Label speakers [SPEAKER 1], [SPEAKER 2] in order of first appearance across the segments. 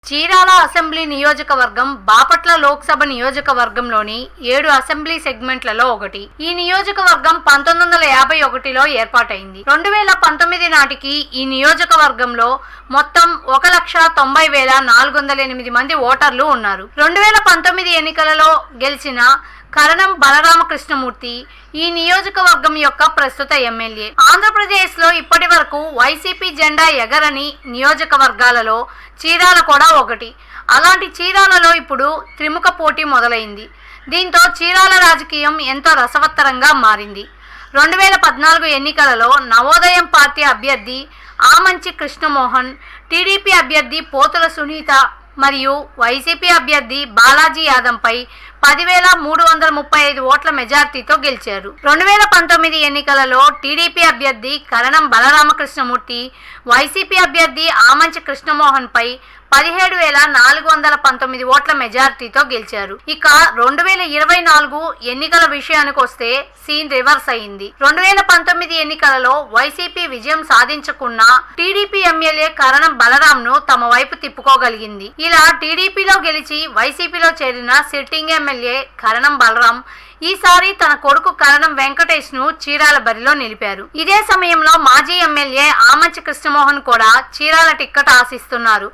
[SPEAKER 1] Chirala assembly నియోజకవర్గం బాపట్ల లోక్సభ నియోజకవర్గంలోని 7 assembly సెగ్మెంట్లలో ఒకటి. ఈ నియోజకవర్గం 1951లో ఏర్పాటైంది. 2019 నాటికి ఈ నియోజకవర్గంలో మొత్తం 1,90,408 మంది ఓటర్లు ఉన్నారు. 2019 ఎన్నికలలో గెలిచిన కరణం బలరామకృష్ణమూర్తి ఈ నియోజకవర్గం యొక్క ప్రస్తుత ఎమ్మెల్యే. ఆంధ్రప్రదేశ్ లో ఇప్పటి వరకు వైసీపీ జెండా ఎగరని నియోజకవర్గాలలో చీరాల కూడా ఒకటి. అలాంటి చీరాలలో ఇప్పుడు త్రిముఖ పోటీ మొదలైంది. దీంతో చీరాల రాజకీయం ఎంతో రసవత్తరంగా మారింది. 2014 ఎన్నికలలో నవోదయం పార్టీ అభ్యర్థి ఆమంచి కృష్ణమోహన్, టీడీపీ అభ్యర్థి పోతుల సునీత మరియు వైసీపీ అభ్యర్థి బాలాజీ యాదవ్పై 10,335 ఓట్ల మెజార్టీతో గెలిచారు. 2019 ఎన్నికలలో టీడీపీ అభ్యర్థి కరణం బలరామకృష్ణమూర్తి, వైసీపీ అభ్యర్థి ఆమంచి కృష్ణమోహన్పై 17,419 ఓట్ల మెజార్టీతో గెలిచారు. ఇక 2024 ఎన్నికల విషయానికి వస్తే సీన్ రివర్స్ అయింది. 2019 ఎన్నికలలో వైసీపీ విజయం సాధించకున్నా టీడీపీ ఎమ్మెల్యే కరణం బలరాంను తమ వైపు తిప్పుకోగలిగింది. ఇలా టీడీపీలో గెలిచి వైసీపీలో చేరిన సిట్టింగ్ ఎమ్మెల్యే కరణం బలరాం ఈసారి తన కొడుకు కరణం వెంకటేష్ ను చీరాల బరిలో నిలిపారు. ఇదే సమయంలో మాజీ ఎమ్మెల్యే ఆమంచి కృష్ణమోహన్ కూడా చీరాల టిక్కెట్ ఆశిస్తున్నారు.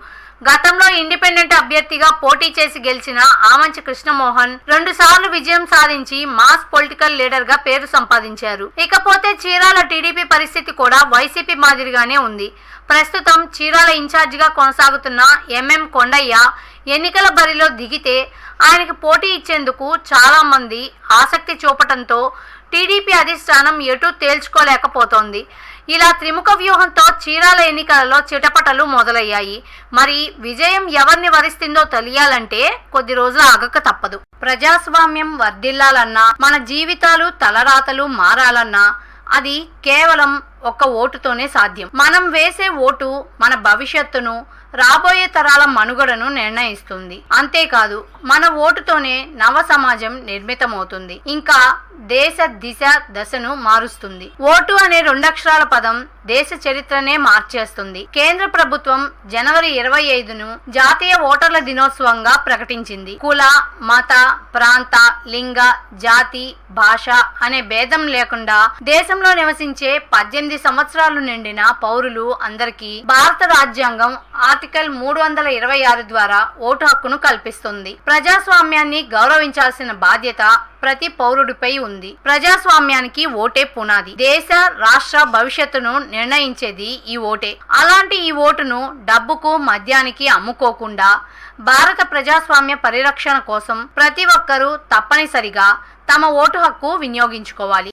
[SPEAKER 1] గతంలో ఇండిపెండెంట్ అభ్యర్థిగా పోటీ చేసి గెలిచిన ఆమంచి కృష్ణమోహన్ 2 సార్లు విజయం సాధించి మాస్ పొలిటికల్ లీడర్ గా పేరు సంపాదించారు. ఇకపోతే చీరాల టీడీపీ పరిస్థితి కూడా వైసీపీ మాదిరిగానే ఉంది. ప్రస్తుతం చీరాల ఇన్ఛార్జిగా కొనసాగుతున్న ఎంఎం కొండయ్య ఎన్నికల బరిలో దిగితే ఆయనకు పోటీ ఇచ్చేందుకు చాలా మంది ఆసక్తి చూపటంతో టీడీపీ అధిష్టానం ఎటూ తేల్చుకోలేకపోతోంది. ఇలా త్రిముఖ వ్యూహంతో చీరాల ఎన్నికలలో చిటపటలు మొదలయ్యాయి. మరి విజయం ఎవరిని వరిస్తుందో తెలియాలంటే కొద్ది రోజులు ఆగక తప్పదు. ప్రజాస్వామ్యం వర్ధిల్లాలన్నా, మన జీవితాలు తలరాతలు మారాలన్నా అది కేవలం ఒక్క ఓటుతోనే సాధ్యం. మనం వేసే ఓటు మన భవిష్యత్తును, రాబోయే తరాల మనుగడను నిర్ణయిస్తుంది. అంతేకాదు మన ఓటుతోనే నవ సమాజం నిర్మితమవుతుంది, ఇంకా దేశ దిశ దశను మారుస్తుంది. ఓటు అనే 2 అక్షరాల పదం దేశ చరిత్రనే మార్చేస్తుంది. కేంద్ర ప్రభుత్వం జనవరి 25ను జాతీయ ఓటర్ల దినోత్సవంగా ప్రకటించింది. కుల, మత, ప్రాంత, లింగ, జాతి, భాష అనే భేదం లేకుండా దేశంలో నివసించే 18 సంవత్సరాలు నిండిన పౌరులు అందరికీ భారత రాజ్యాంగం ఆర్టికల్ 326 ద్వారా ఓటు హక్కును కల్పిస్తుంది. ప్రజాస్వామ్యాన్ని గౌరవించాల్సిన బాధ్యత ప్రతి పౌరుడిపై ఉంది. ప్రజాస్వామ్యానికి ఓటే పునాది. దేశ, రాష్ట్ర భవిష్యత్తును నిర్ణయించేది ఈ ఓటే. అలాంటి ఈ ఓటును డబ్బుకు, మద్యానికి అమ్ముకోకుండా భారత ప్రజాస్వామ్య పరిరక్షణ కోసం ప్రతి ఒక్కరూ తప్పనిసరిగా తమ ఓటు హక్కు వినియోగించుకోవాలి.